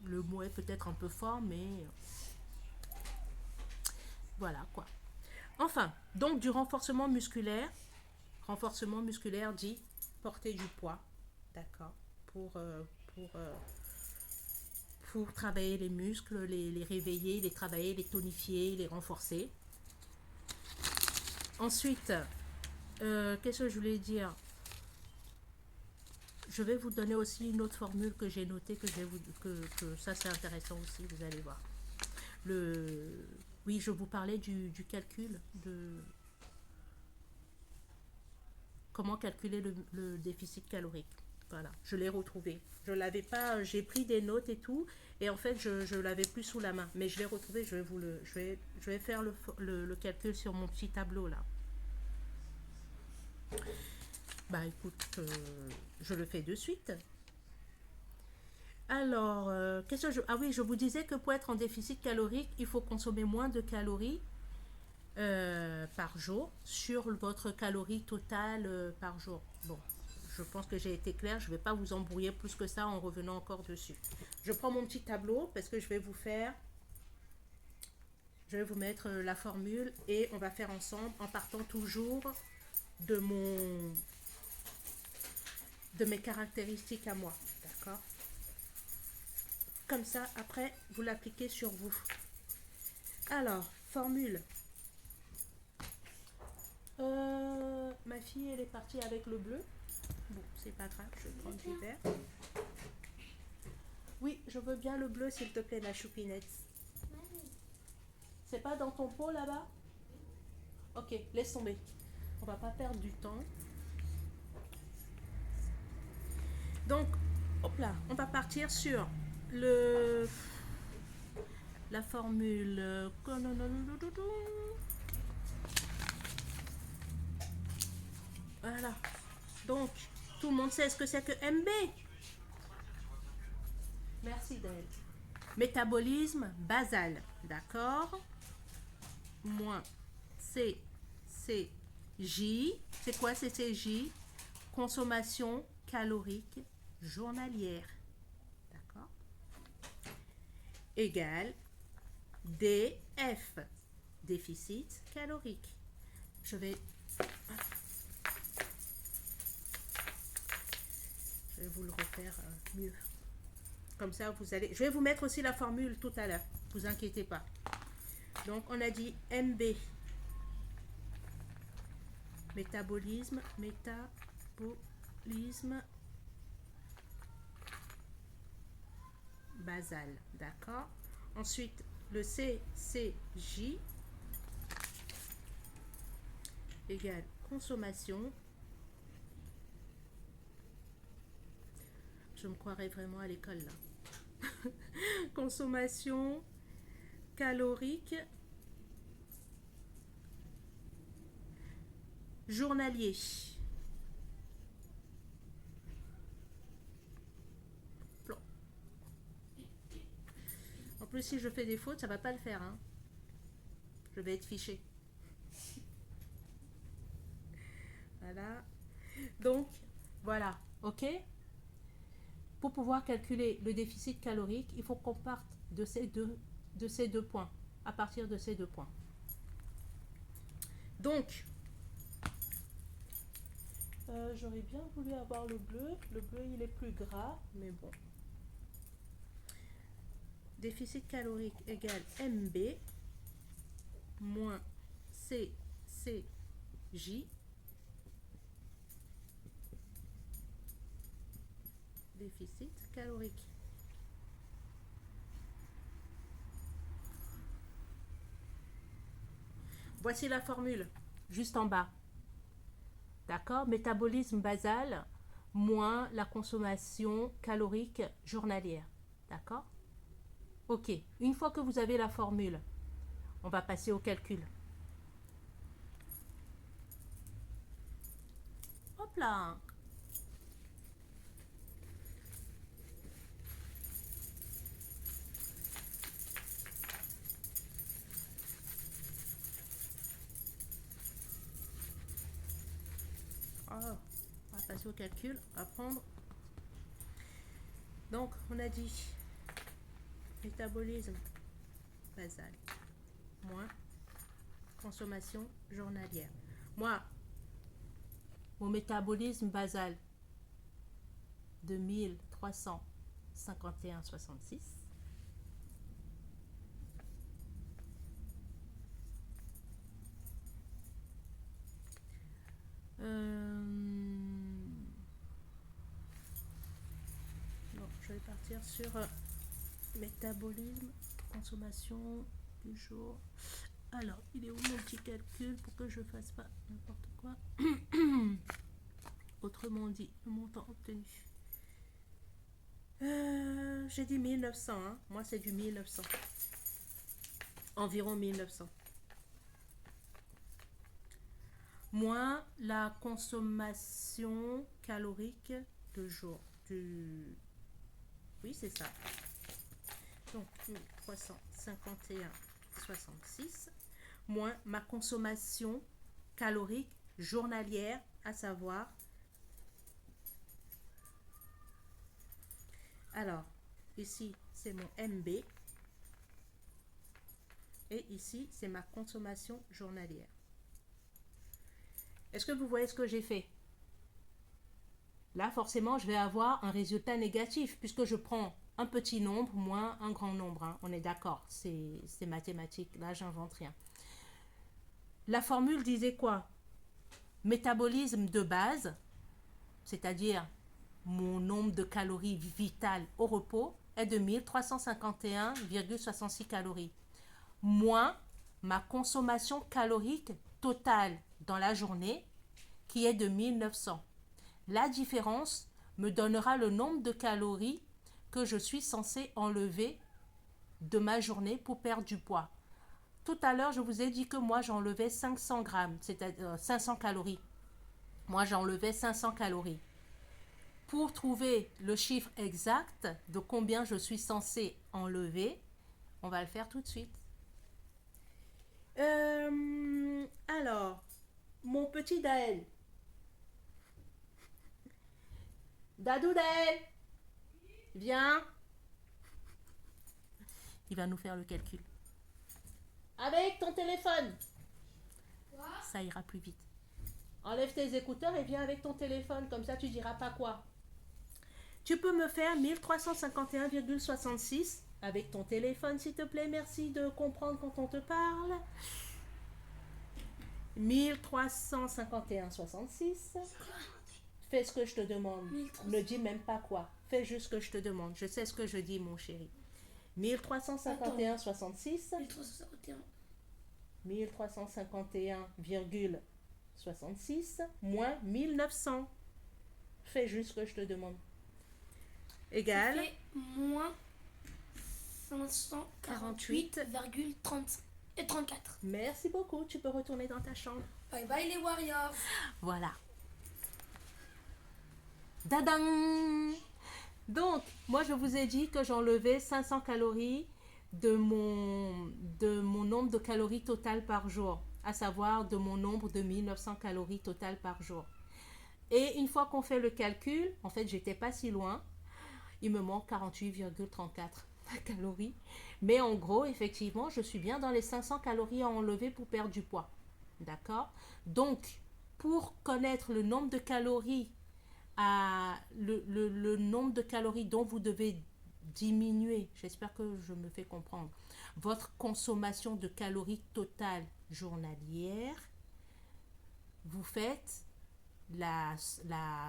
Le mot est peut-être un peu fort, mais voilà quoi. Enfin, donc du renforcement musculaire dit porter du poids, d'accord, pour, euh, pour, euh, pour travailler les muscles, les réveiller, les travailler, les tonifier, les renforcer. Ensuite, qu'est-ce que je voulais dire? Je vais vous donner aussi une autre formule que j'ai notée, que ça c'est intéressant aussi, vous allez voir. Le, oui, je vous parlais du calcul de comment calculer le déficit calorique. Voilà, je l'ai retrouvé. Je l'avais pas, j'ai pris des notes et tout, et en fait, je l'avais plus sous la main. Mais je l'ai retrouvé, je vais faire le calcul sur mon petit tableau là. Bah écoute, je le fais de suite. Alors, qu'est-ce que je... Ah oui, je vous disais que pour être en déficit calorique, il faut consommer moins de calories par jour sur votre calorie totale par jour. Bon, je pense que j'ai été claire, je ne vais pas vous embrouiller plus que ça en revenant encore dessus. Je prends mon petit tableau parce que je vais vous mettre la formule et on va faire ensemble en partant toujours de de mes caractéristiques à moi, d'accord? Comme ça, après, vous l'appliquez sur vous. Alors, formule. Ma fille, elle est partie avec le bleu. Bon, c'est pas grave, je vais prendre du vert. Oui, je veux bien le bleu, s'il te plaît, ma choupinette. C'est pas dans ton pot là-bas? Ok, laisse tomber. On va pas perdre du temps. Donc, hop là, on va partir sur le la formule. Voilà. Donc, tout le monde sait ce que c'est que MB. Merci Daniel. Métabolisme basal, d'accord? Moins CCJ. C'est quoi CCJ? Consommation calorique journalière, d'accord? Égale DF, déficit calorique. Je vais, je vais vous le refaire mieux. Comme ça, vous allez... Je vais vous mettre aussi la formule tout à l'heure. Vous inquiétez pas. Donc, on a dit MB. Métabolisme basal. D'accord? Ensuite, le CCJ égale consommation. Je me croirais vraiment à l'école là. Consommation calorique journalier. En plus, si je fais des fautes, ça va pas le faire. Hein. Je vais être fiché. Voilà. Donc, voilà. OK? Pour pouvoir calculer le déficit calorique, il faut qu'on parte de ces deux points. À partir de ces deux points. Donc, j'aurais bien voulu avoir le bleu. Le bleu, il est plus gras, mais bon. Déficit calorique égale MB moins CCJ. Déficit calorique. Voici la formule, juste en bas. D'accord? Métabolisme basal moins la consommation calorique journalière. D'accord? Ok. Une fois que vous avez la formule, on va passer au calcul. Hop là! Oh, on va passer au calcul. On va prendre. Donc, on a dit métabolisme basal, moins consommation journalière. Moi, mon métabolisme basal de 1351,66. Non, je vais partir sur métabolisme, consommation du jour. Alors, il est où mon petit calcul pour que je ne fasse pas n'importe quoi? Autrement dit, le montant obtenu. J'ai dit 1900, hein. Moi c'est du 1900. Environ 1900. Moins la consommation calorique de jour. Oui, c'est ça. Donc 1351,66 moins ma consommation calorique journalière, à savoir. Alors, ici, c'est mon MB. Et ici, c'est ma consommation journalière. Est-ce que vous voyez ce que j'ai fait? Là, forcément, je vais avoir un résultat négatif puisque je prends un petit nombre moins un grand nombre. Hein. On est d'accord, c'est mathématique. Là, j'invente rien. La formule disait quoi? Métabolisme de base, c'est-à-dire mon nombre de calories vitales au repos, est de 1351,66 calories, moins ma consommation calorique totale dans la journée, qui est de 1900. La différence me donnera le nombre de calories que je suis censé enlever de ma journée pour perdre du poids. Tout à l'heure, je vous ai dit que moi, j'enlevais 500 grammes, c'est-à-dire 500 calories. Moi, j'enlevais 500 calories. Pour trouver le chiffre exact de combien je suis censé enlever, on va le faire tout de suite. Alors, mon petit Daël. Dadou Daël, viens. Il va nous faire le calcul. Avec ton téléphone. Quoi? Ça ira plus vite. Enlève tes écouteurs et viens avec ton téléphone, comme ça tu diras pas quoi. Tu peux me faire 1351,66 avec ton téléphone, s'il te plaît. Merci de comprendre quand on te parle. 1351,66. Fais ce que je te demande. 1300. Ne dis même pas quoi. Fais juste ce que je te demande. Je sais ce que je dis, mon chéri. 1351,66. 1351,66 moins 1900. Fais juste ce que je te demande. Égal. Moins 548,34. Merci beaucoup. Tu peux retourner dans ta chambre. Bye bye les Warriors. Voilà. Dadang! Donc, moi, je vous ai dit que j'enlevais 500 calories de mon nombre de calories totales par jour, à savoir de mon nombre de 1900 calories totales par jour. Et une fois qu'on fait le calcul, en fait, j'étais pas si loin. Il me manque 48,34 calories. Mais en gros, effectivement, je suis bien dans les 500 calories à enlever pour perdre du poids. D'accord? Donc, pour connaître le nombre de calories, le nombre de calories dont vous devez diminuer, j'espère que je me fais comprendre, votre consommation de calories totale journalière, vous faites la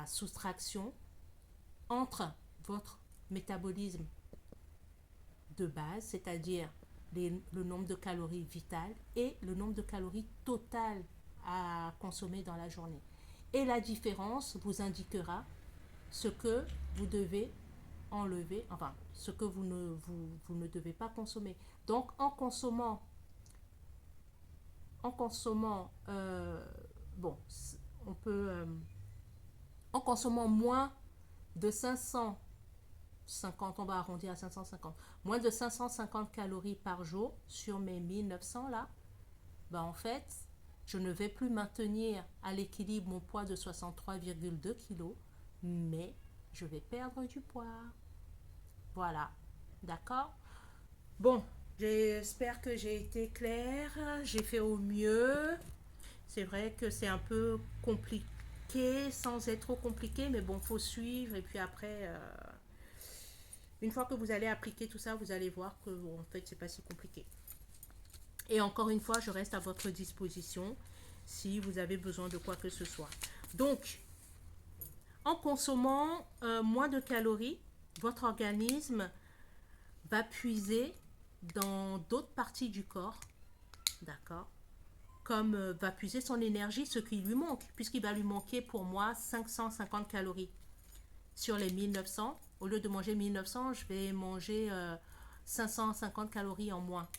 soustraction entre votre métabolisme de base, c'est-à-dire le nombre de calories vitales et le nombre de calories totales à consommer dans la journée. Et la différence vous indiquera ce que vous devez enlever, enfin, ce que vous ne devez pas consommer. Donc, en consommant, bon, on peut, en consommant moins de 550, on va arrondir à 550, moins de 550 calories par jour sur mes 1900 là, ben en fait, je ne vais plus maintenir à l'équilibre mon poids de 63,2 kg, mais je vais perdre du poids. Voilà, d'accord? Bon, j'espère que j'ai été claire. J'ai fait au mieux. C'est vrai que c'est un peu compliqué sans être trop compliqué, mais bon, faut suivre. Et puis après, une fois que vous allez appliquer tout ça, vous allez voir que bon, en fait, c'est pas si compliqué. Et encore une fois, je reste à votre disposition si vous avez besoin de quoi que ce soit. Donc, en consommant moins de calories, votre organisme va puiser dans d'autres parties du corps, d'accord, comme va puiser son énergie, ce qui lui manque, puisqu'il va lui manquer pour moi 550 calories sur les 1900. Au lieu de manger 1900, je vais manger 550 calories en moins.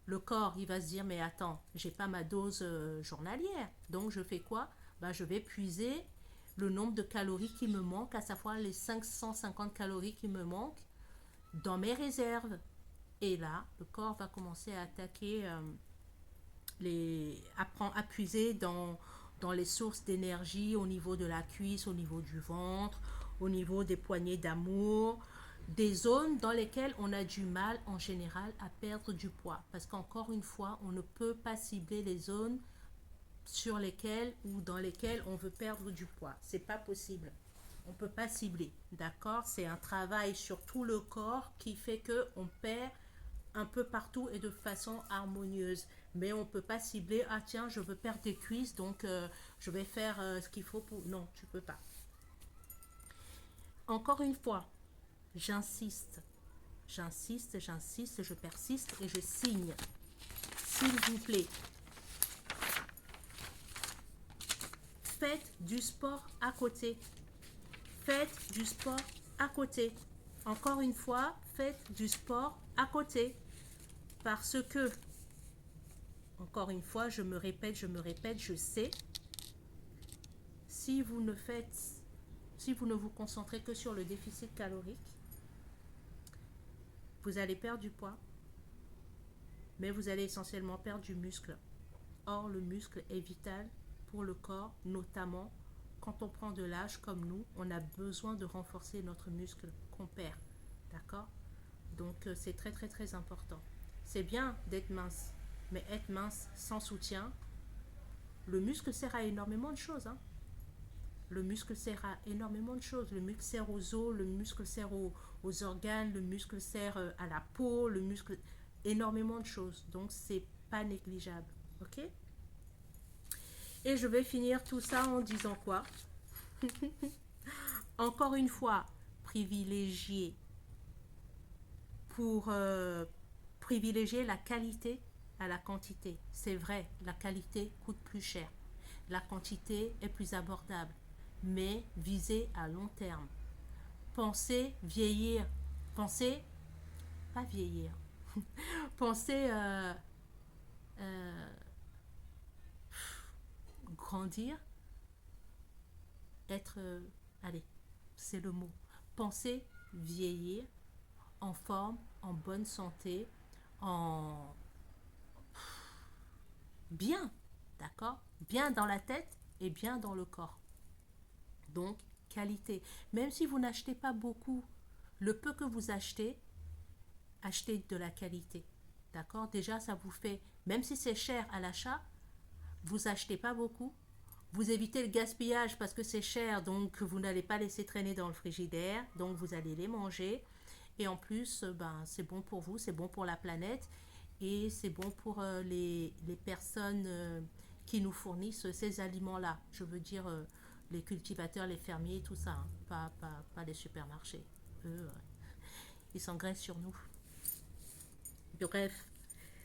Le corps, il va se dire, mais attends, j'ai pas ma dose journalière. Donc, je fais quoi? Ben, je vais puiser le nombre de calories qui me manquent, à savoir les 550 calories qui me manquent, dans mes réserves. Et là, le corps va commencer à attaquer, à puiser dans les sources d'énergie au niveau de la cuisse, au niveau du ventre, au niveau des poignées d'amour, des zones dans lesquelles on a du mal en général à perdre du poids. Parce qu'encore une fois, on ne peut pas cibler les zones sur lesquelles ou dans lesquelles on veut perdre du poids. C'est pas possible. On ne peut pas cibler, d'accord? C'est un travail sur tout le corps qui fait que on perd un peu partout et de façon harmonieuse. Mais on ne peut pas cibler, ah tiens, je veux perdre des cuisses, donc je vais faire ce qu'il faut pour... Non, tu peux pas. Encore une fois, j'insiste, j'insiste, je persiste et je signe. S'il vous plaît, faites du sport à côté. Faites du sport à côté. Encore une fois, faites du sport à côté. Parce que, encore une fois, je me répète, je sais, si vous ne faites, si vous ne vous concentrez que sur le déficit calorique, vous allez perdre du poids, mais vous allez essentiellement perdre du muscle. Or, le muscle est vital pour le corps, notamment quand on prend de l'âge comme nous, on a besoin de renforcer notre muscle qu'on perd. D'accord? Donc, c'est très, très, très important. C'est bien d'être mince, mais être mince sans soutien, le muscle sert à énormément de choses. Hein. Le muscle sert à énormément de choses. Le muscle sert aux os, le muscle sert aux organes, le muscle sert à la peau, le muscle... Énormément de choses. Donc, c'est pas négligeable. Ok? Et je vais finir tout ça en disant quoi? Encore une fois, privilégier pour privilégier la qualité à la quantité. C'est vrai, la qualité coûte plus cher. La quantité est plus abordable, mais visez à long terme. Pensez vieillir. Pensez, pas vieillir. Pensez euh, grandir, être... allez, c'est le mot. Pensez vieillir en forme, en bonne santé, en bien, d'accord? Bien dans la tête et bien dans le corps. Donc, qualité. Même si vous n'achetez pas beaucoup, le peu que vous achetez, achetez de la qualité. D'accord? Déjà, ça vous fait, même si c'est cher à l'achat, vous achetez pas beaucoup. Vous évitez le gaspillage parce que c'est cher, donc vous n'allez pas laisser traîner dans le frigidaire, donc vous allez les manger. Et en plus, ben, c'est bon pour vous, c'est bon pour la planète et c'est bon pour les personnes qui nous fournissent ces aliments-là. Je veux dire, les cultivateurs, les fermiers, tout ça, hein. Pas les supermarchés. Eux, ils s'engraissent sur nous. Bref,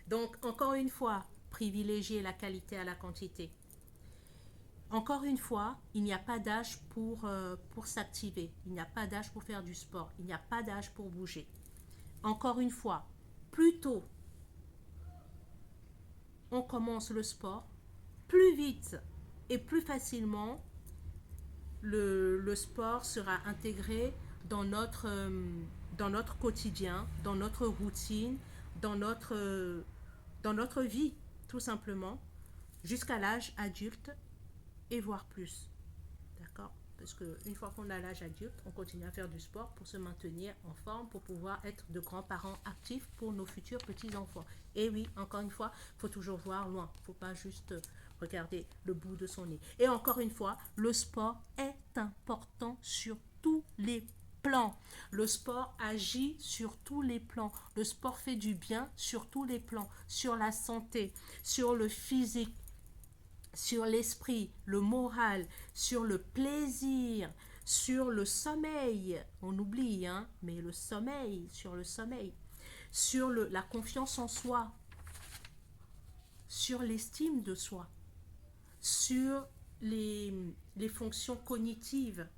donc encore une fois, privilégier la qualité à la quantité. Encore une fois, il n'y a pas d'âge pour s'activer. Il n'y a pas d'âge pour faire du sport. Il n'y a pas d'âge pour bouger. Encore une fois, plus tôt on commence le sport, plus vite et plus facilement le sport sera intégré dans notre quotidien, dans notre routine, dans dans notre vie, tout simplement, jusqu'à l'âge adulte et voire plus. D'accord? Parce qu'une fois qu'on a l'âge adulte, on continue à faire du sport pour se maintenir en forme, pour pouvoir être de grands-parents actifs pour nos futurs petits-enfants. Et oui, encore une fois, il faut toujours voir loin. Il ne faut pas juste regarder le bout de son nez. Et encore une fois, le sport est important sur tous les plans. Le sport agit sur tous les plans. Le sport fait du bien sur tous les plans. Sur la santé, sur le physique, sur l'esprit, le moral, sur le plaisir, sur le sommeil. On oublie, hein, mais le sommeil, sur le sommeil, sur la confiance en soi, sur l'estime de soi, sur les fonctions cognitives,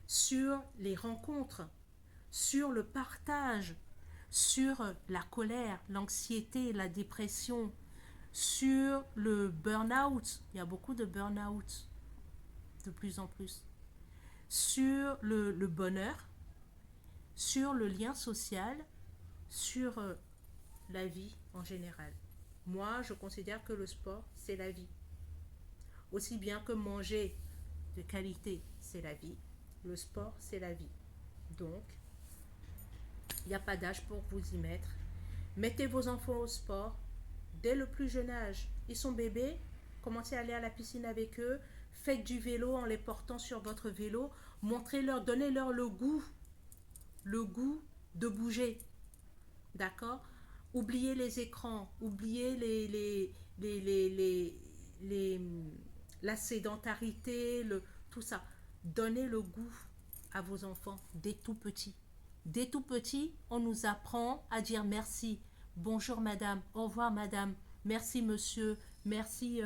sur les rencontres, sur le partage, sur la colère, l'anxiété, la dépression, sur le burn-out. Il y a beaucoup de burn-out de plus en plus. Sur le bonheur, sur le lien social, sur la vie en général. Moi, je considère que le sport, c'est la vie. Aussi bien que manger de qualité, c'est la vie. Le sport, c'est la vie. Donc, il n'y a pas d'âge pour vous y mettre. Mettez vos enfants au sport dès le plus jeune âge. Ils sont bébés, commencez à aller à la piscine avec eux. Faites du vélo en les portant sur votre vélo. Montrez-leur, donnez-leur le goût de bouger. D'accord? Oubliez les écrans, oubliez la sédentarité, tout ça. Donnez le goût à vos enfants dès tout petits. Dès tout petit, on nous apprend à dire merci. Bonjour madame, au revoir madame, merci monsieur, merci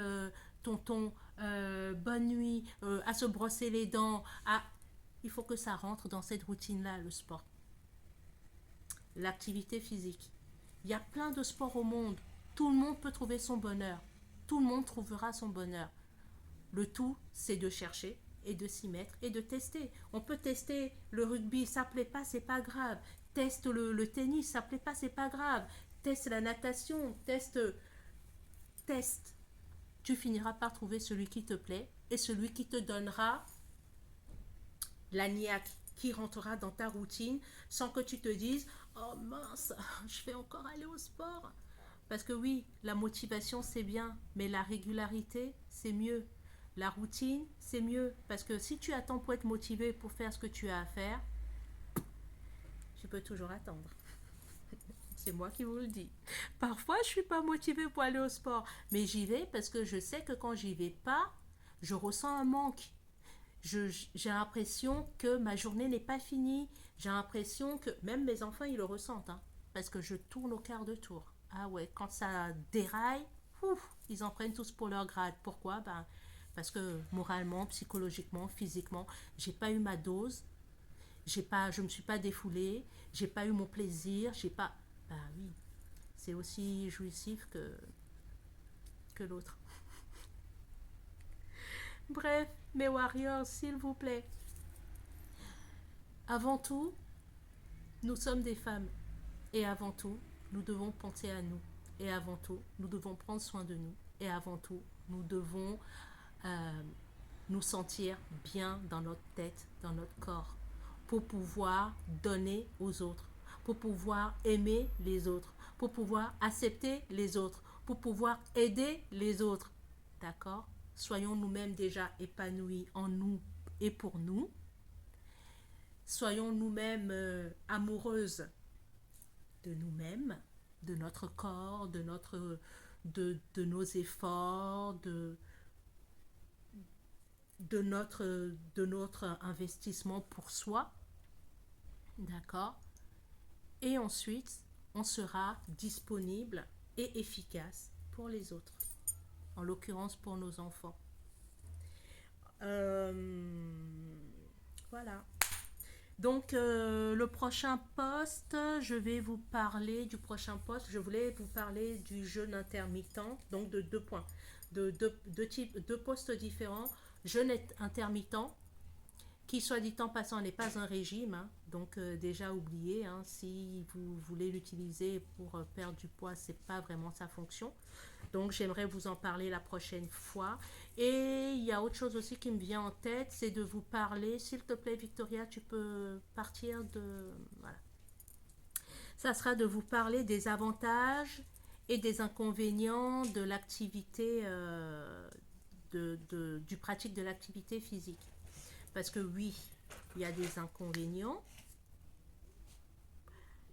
tonton, bonne nuit, à se brosser les dents. Il faut que ça rentre dans cette routine-là, le sport. L'activité physique. Il y a plein de sports au monde. Tout le monde peut trouver son bonheur. Tout le monde trouvera son bonheur. Le tout, c'est de chercher et de s'y mettre et de tester. On peut tester le rugby, ça plaît pas, c'est pas grave. Teste le tennis, ça plaît pas, c'est pas grave. Teste la natation, teste. Tu finiras par trouver celui qui te plaît et celui qui te donnera la niaque, qui rentrera dans ta routine sans que tu te dises « Oh mince, je vais encore aller au sport ». Parce que oui, la motivation c'est bien, mais la régularité c'est mieux. La routine c'est mieux. Parce que si tu attends pour être motivé pour faire ce que tu as à faire, tu peux toujours attendre. C'est moi qui vous le dis. Parfois, je ne suis pas motivée pour aller au sport, mais j'y vais parce que je sais que quand j'y vais pas, je ressens un manque. J'ai l'impression que ma journée n'est pas finie. J'ai l'impression que même mes enfants, ils le ressentent, hein, parce que je tourne au quart de tour. Ah ouais, quand ça déraille, ils en prennent tous pour leur grade. Pourquoi? Parce que moralement, psychologiquement, physiquement, j'ai pas eu ma dose. Je me suis pas défoulée. J'ai pas eu mon plaisir. J'ai pas... oui, c'est aussi jouissif que l'autre. Bref, mes warriors, s'il vous plaît. Avant tout, nous sommes des femmes. Et avant tout, nous devons penser à nous. Et avant tout, nous devons prendre soin de nous. Et avant tout, nous devons nous sentir bien dans notre tête, dans notre corps, pour pouvoir donner aux autres, pour pouvoir aimer les autres, pour pouvoir accepter les autres, pour pouvoir aider les autres. D'accord? Soyons nous-mêmes déjà épanouis en nous et pour nous. Soyons nous-mêmes amoureuses de nous-mêmes, de notre corps, de nos efforts, de notre investissement pour soi. D'accord? Et ensuite, on sera disponible et efficace pour les autres. En l'occurrence pour nos enfants. Voilà. Donc, le prochain post, je vais vous parler du prochain post. Je voulais vous parler du jeûne intermittent, donc de 2 points, de deux postes différents. Jeûne intermittent, qui soit dit en passant n'est pas un régime, hein, Donc déjà oubliez, hein, si vous voulez l'utiliser pour perdre du poids, c'est pas vraiment sa fonction. Donc j'aimerais vous en parler la prochaine fois. Et il y a autre chose aussi qui me vient en tête, c'est de vous parler. S'il te plaît, Victoria, tu peux partir de... Voilà. Ça sera de vous parler des avantages et des inconvénients de l'activité, du pratique de l'activité physique. Parce que oui, il y a des inconvénients,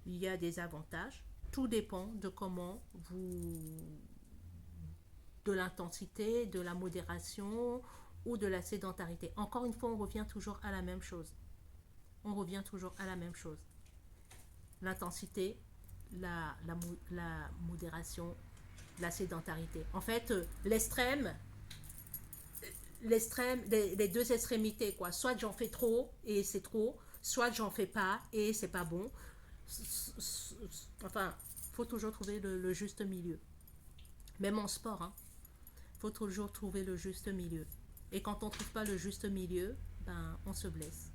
il y a des avantages. Tout dépend de comment vous... de l'intensité, de la modération ou de la sédentarité. Encore une fois, on revient toujours à la même chose. On revient toujours à la même chose. L'intensité, la modération, la sédentarité. En fait, les deux extrémités, quoi. Soit j'en fais trop et c'est trop, soit j'en fais pas et c'est pas bon. Enfin, faut toujours trouver le juste milieu. Même en sport, hein, faut toujours trouver le juste milieu. Et quand on trouve pas le juste milieu, ben on se blesse.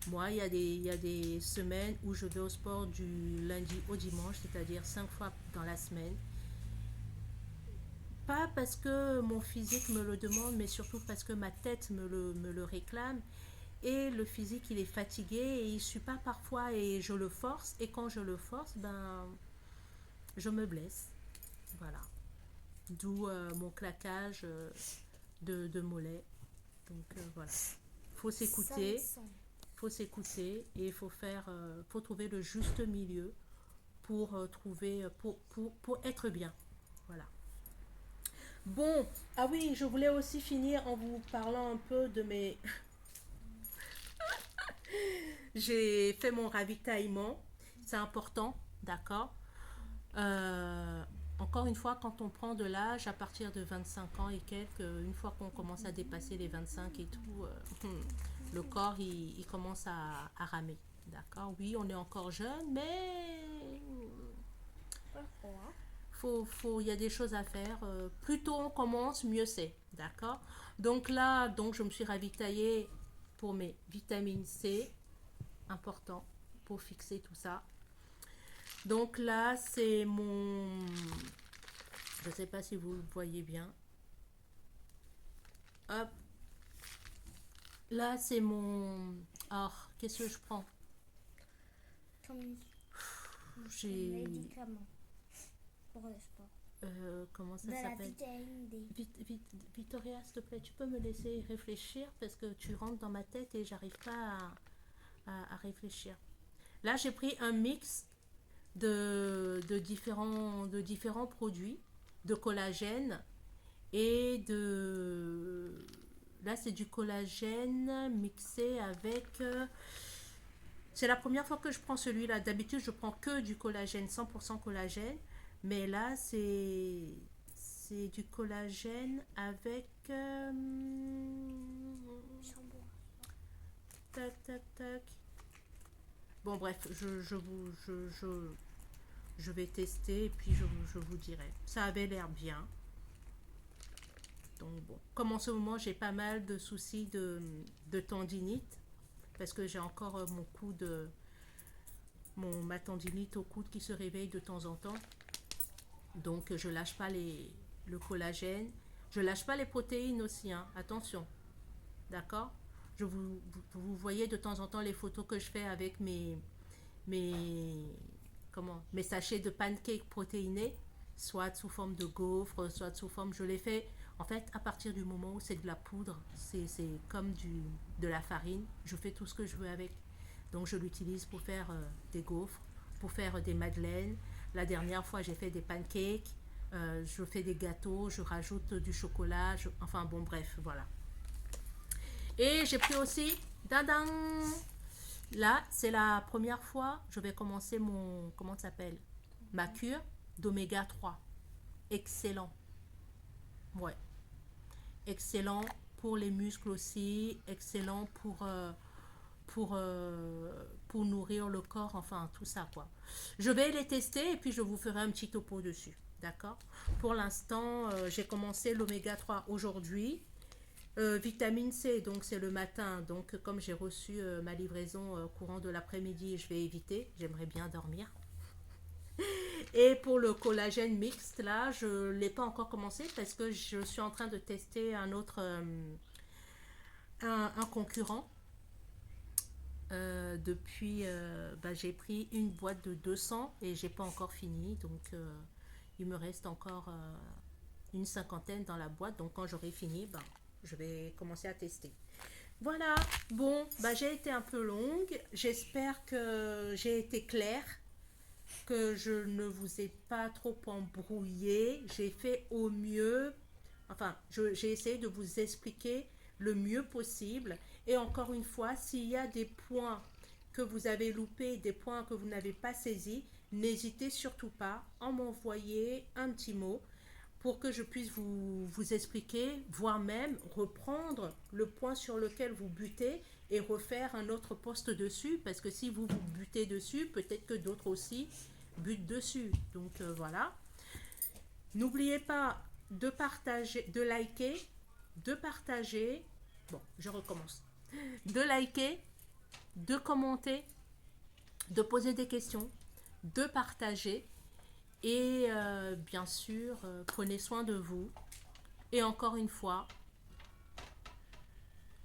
Moi, il y a des semaines où je vais au sport du lundi au dimanche, c'est-à-dire 5 fois dans la semaine. Pas parce que mon physique me le demande, mais surtout parce que ma tête me le réclame. Et le physique, il est fatigué et il ne suit pas parfois et je le force. Et quand je le force, ben, je me blesse. Voilà. D'où mon claquage de mollet. Donc voilà. Faut s'écouter. Faut s'écouter et il faut faire, faut trouver le juste milieu pour trouver, pour être bien. Voilà. Bon, ah oui, je voulais aussi finir en vous parlant un peu de mes... J'ai fait mon ravitaillement, c'est important, d'accord. Euh, Encore une fois, quand on prend de l'âge, à partir de 25 ans et quelques, une fois qu'on commence à dépasser les 25 et tout, le corps, il commence à ramer, d'accord. Oui, on est encore jeune, mais il y a des choses à faire. Plus tôt on commence, mieux c'est, d'accord. Donc là, donc je me suis ravitaillée pour mes vitamines C, important pour fixer tout ça. Donc là, c'est mon... Je ne sais pas si vous le voyez bien. Hop. Là, c'est mon... Alors, qu'est-ce que je prends? J'ai... Médicament pour le sport. Comment ça De la s'appelle? vitamine D. Victoria, s'il te plaît, tu peux me laisser réfléchir parce que tu rentres dans ma tête et j'arrive pas à réfléchir. Là, j'ai pris un mix de différents produits, de collagène et de... Là, c'est du collagène mixé avec... c'est la première fois que je prends celui-là. D'habitude, je prends que du collagène, 100% collagène. Mais là, c'est du collagène avec... tac, tac, tac. Bon, bref, je vais tester et puis je vous dirai. Ça avait l'air bien. Donc bon, comme en ce moment, j'ai pas mal de soucis de tendinite. Parce que j'ai encore ma tendinite au coude qui se réveille de temps en temps. Donc je lâche pas le collagène. Je lâche pas les protéines aussi, hein. Attention. D'accord? Vous voyez de temps en temps les photos que je fais avec mes sachets de pancakes protéinés, soit sous forme de gaufres, soit sous forme, je les fais en fait à partir du moment où c'est de la poudre, c'est comme de la farine, je fais tout ce que je veux avec. Donc je l'utilise pour faire des gaufres, pour faire des madeleines. La dernière fois j'ai fait des pancakes, je fais des gâteaux, je rajoute du chocolat, enfin bon bref, voilà. Et j'ai pris aussi, dadang, là c'est la première fois, je vais commencer comment ça s'appelle, ma cure d'oméga 3. Excellent. Ouais. Excellent pour les muscles aussi, excellent pour nourrir le corps, enfin tout ça quoi. Je vais les tester et puis je vous ferai un petit topo dessus, d'accord. Pour l'instant, j'ai commencé l'oméga 3 aujourd'hui Vitamine C, donc c'est le matin. Donc comme j'ai reçu ma livraison courant de l'après-midi, je vais éviter. J'aimerais bien dormir. Et pour le collagène mixte, là, je ne l'ai pas encore commencé parce que je suis en train de tester un autre, un concurrent. Depuis, bah, j'ai pris une boîte de 200 et j'ai pas encore fini. Donc, il me reste encore une cinquantaine dans la boîte. Donc, quand j'aurai fini, bah, je vais commencer à tester. Voilà, bon, bah, j'ai été un peu longue. J'espère que j'ai été claire, que je ne vous ai pas trop embrouillé. J'ai fait au mieux. Enfin, j'ai essayé de vous expliquer le mieux possible. Et encore une fois, s'il y a des points que vous avez loupés, des points que vous n'avez pas saisis, n'hésitez surtout pas à m'envoyer un petit mot pour que je puisse vous expliquer, voire même reprendre le point sur lequel vous butez et refaire un autre post dessus, parce que si vous vous butez dessus, peut-être que d'autres aussi butent dessus. Donc voilà. N'oubliez pas de partager, de liker, de partager. Bon, je recommence. De liker, de commenter, de poser des questions, de partager. Et bien sûr, prenez soin de vous. Et encore une fois,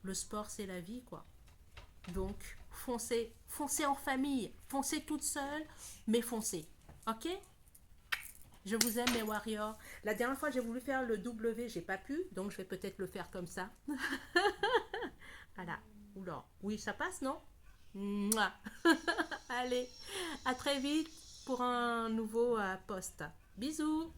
le sport, c'est la vie, quoi. Donc, foncez. Foncez en famille. Foncez toute seule, mais foncez. Ok? Je vous aime, mes warriors. La dernière fois, j'ai voulu faire le W, j'ai pas pu. Donc, je vais peut-être le faire comme ça. Voilà. Oula. Oui, ça passe, non? Mouah. Allez, à très vite pour un nouveau post. Bisous.